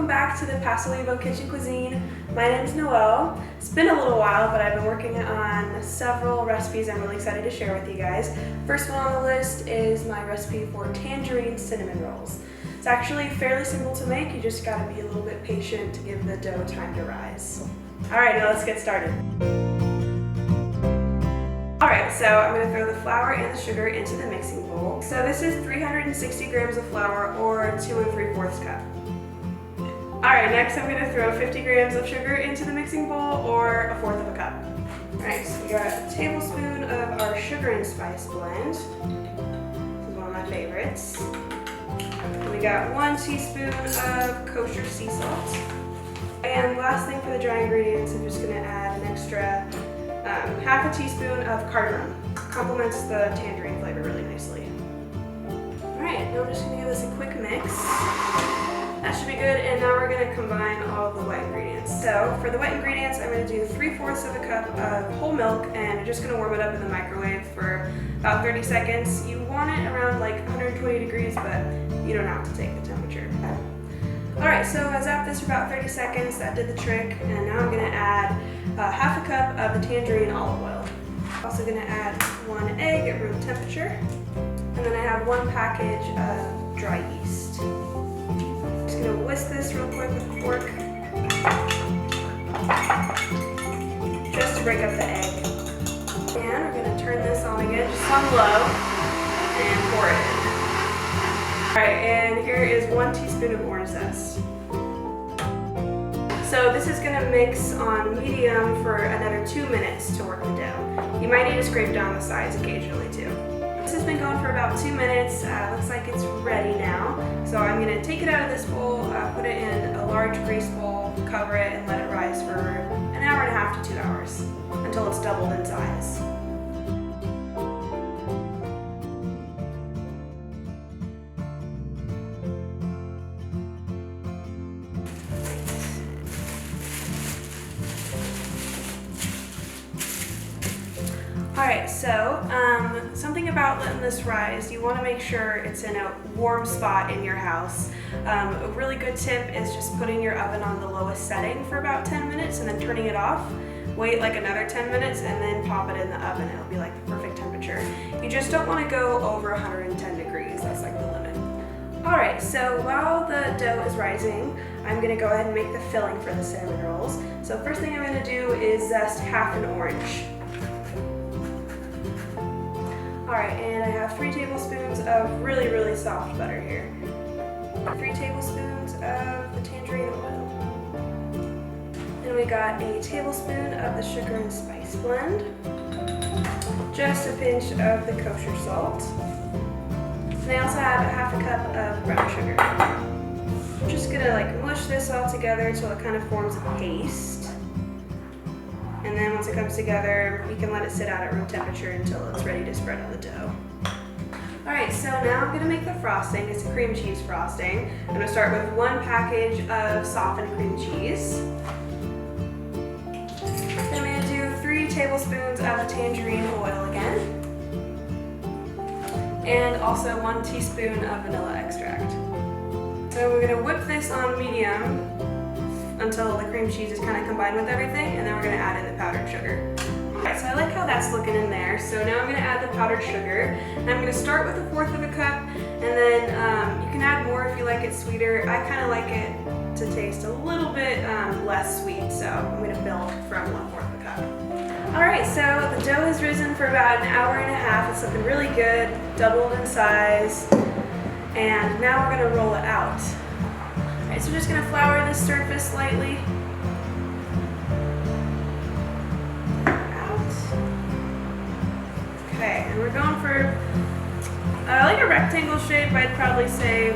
welcome back to the Pasolivo Kitchen Cuisine. My name is Noelle. It's been a little while, but I've been working on several recipes I'm really excited to share with you guys. First one on the list is my recipe for tangerine cinnamon rolls. It's actually fairly simple to make, you just gotta be a little bit patient to give the dough time to rise. Alright, now let's get started. Alright, so I'm going to throw the flour and the sugar into the mixing bowl. So this is 360 grams of flour or 2 3/4 cup. Alright, next I'm going to throw 50 grams of sugar into the mixing bowl or 1/4 of a cup. Alright, so we got a tablespoon of our sugar and spice blend. This is one of my favorites. We got 1 teaspoon of kosher sea salt. And last thing for the dry ingredients, I'm just going to add an extra half a teaspoon of cardamom. Complements the tangerine flavor really nicely. Alright, now I'm just going to give this a quick mix. That should be good, and now we're going to combine all of the wet ingredients. So for the wet ingredients, I'm going to do 3/4 of a cup of whole milk, and I'm just going to warm it up in the microwave for about 30 seconds. You want it around like 120 degrees, but you don't have to take the temperature. Alright, so I zapped this for about 30 seconds, that did the trick, and now I'm going to add half a cup of the tangerine olive oil. Also going to add 1 egg at room temperature, and then I have 1 package of dry yeast. Just going to whisk this real quick with a fork, just to break up the egg. And we're going to turn this on again, just on low, and pour it in. Alright, and here is 1 teaspoon of orange zest. So this is going to mix on medium for another 2 minutes to work the dough. You might need to scrape down the sides occasionally too. This has been going for about 2 minutes. Looks like it's ready now. So I'm going to take it out of this bowl, put it in a large grease bowl, cover it, and let it rise for 1.5 hours to 2 hours until it's doubled in size. Alright, so something about letting this rise, you want to make sure it's in a warm spot in your house. A really good tip is just putting your oven on the lowest setting for about 10 minutes and then turning it off. Wait like another 10 minutes and then pop it in the oven. It'll be like the perfect temperature. You just don't want to go over 110 degrees, that's like the limit. Alright, so while the dough is rising, I'm going to go ahead and make the filling for the cinnamon rolls. So first thing I'm going to do is zest half an orange. Alright, and I have 3 tablespoons of really, really soft butter here. 3 tablespoons of the tangerine oil. And we got a tablespoon of the sugar and spice blend. Just a pinch of the kosher salt. And I also have half a cup of brown sugar. I'm just gonna mush this all together until it kind of forms a paste. And then once it comes together, we can let it sit out at room temperature until it's ready to spread on the dough. Alright, so now I'm going to make the frosting. It's a cream cheese frosting. I'm going to start with 1 package of softened cream cheese. Then I'm going to do 3 tablespoons of the tangerine oil again. And also 1 teaspoon of vanilla extract. So we're going to whip this on medium until the cream cheese is kind of combined with everything, and then we're going to add in the powdered sugar. Alright, so I like how that's looking in there. So now I'm going to add the powdered sugar, and I'm going to start with 1/4 of a cup, and then you can add more if you like it sweeter. I kind of like it to taste a little bit less sweet, so I'm going to build from 1/4 of a cup. Alright, so the dough has risen for about 1.5 hours. It's looking really good, doubled in size, and now we're going to roll it out. Alright, so we're just going to flour this surface slightly. Out. Okay, and we're going for like a rectangle shape. I'd probably say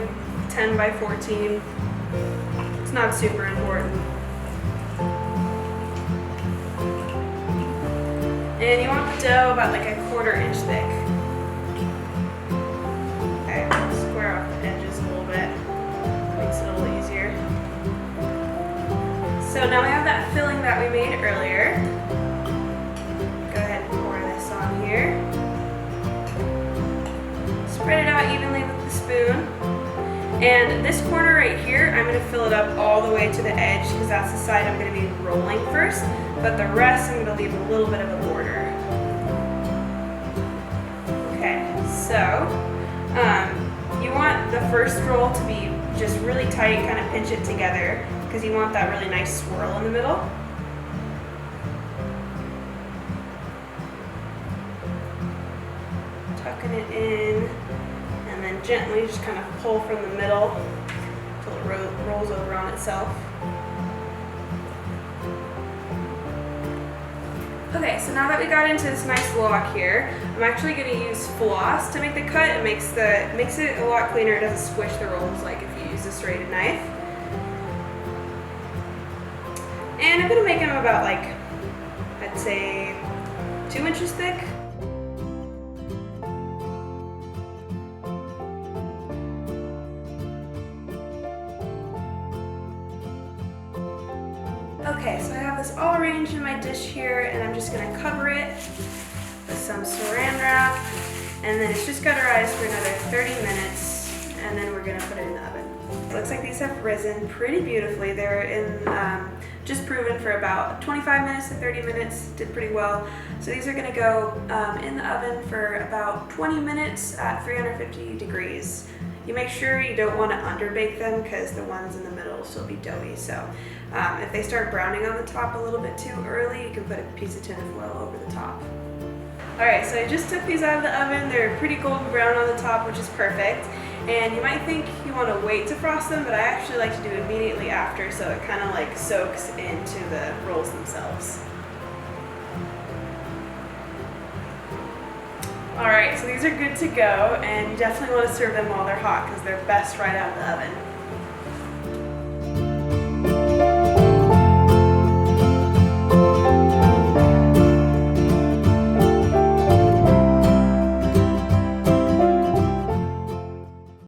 10 by 14. It's not super important. And you want the dough about like 1/4 inch thick. Okay, square off the edges a little bit. Makes it a little easier. So now we have that filling that we made earlier. Go ahead and pour this on here. Spread it out evenly with the spoon. And this corner right here, I'm going to fill it up all the way to the edge because that's the side I'm going to be rolling first, but the rest I'm going to leave a little bit of a border. Okay, so you want the first roll to be just really tight, kind of pinch it together because you want that really nice swirl in the middle. Tucking it in, and then gently just kind of pull from the middle until it rolls over on itself. Okay, so now that we got into this nice lock here, I'm actually going to use floss to make the cut. It makes it a lot cleaner. It doesn't squish the rolls like if you use a serrated knife. And I'm going to make them about like, I'd say 2 inches thick. Okay, so I have this all arranged in my dish here, and I'm just going to cover it with some saran wrap, and then it's just got to rise for another 30 minutes, and then we're going to put it in the oven. It looks like these have risen pretty beautifully. They're in just proven for about 25 minutes to 30 minutes, did pretty well. So these are going to go in the oven for about 20 minutes at 350 degrees. You make sure you don't want to underbake them because the ones in the middle will still be doughy. So if they start browning on the top a little bit too early, you can put a piece of tin foil over the top. Alright, so I just took these out of the oven. They're pretty golden brown on the top, which is perfect. And you might think you want to wait to frost them, but I actually like to do it immediately after so it kind of like soaks into the rolls themselves. Alright, so these are good to go, and you definitely want to serve them while they're hot because they're best right out of the oven.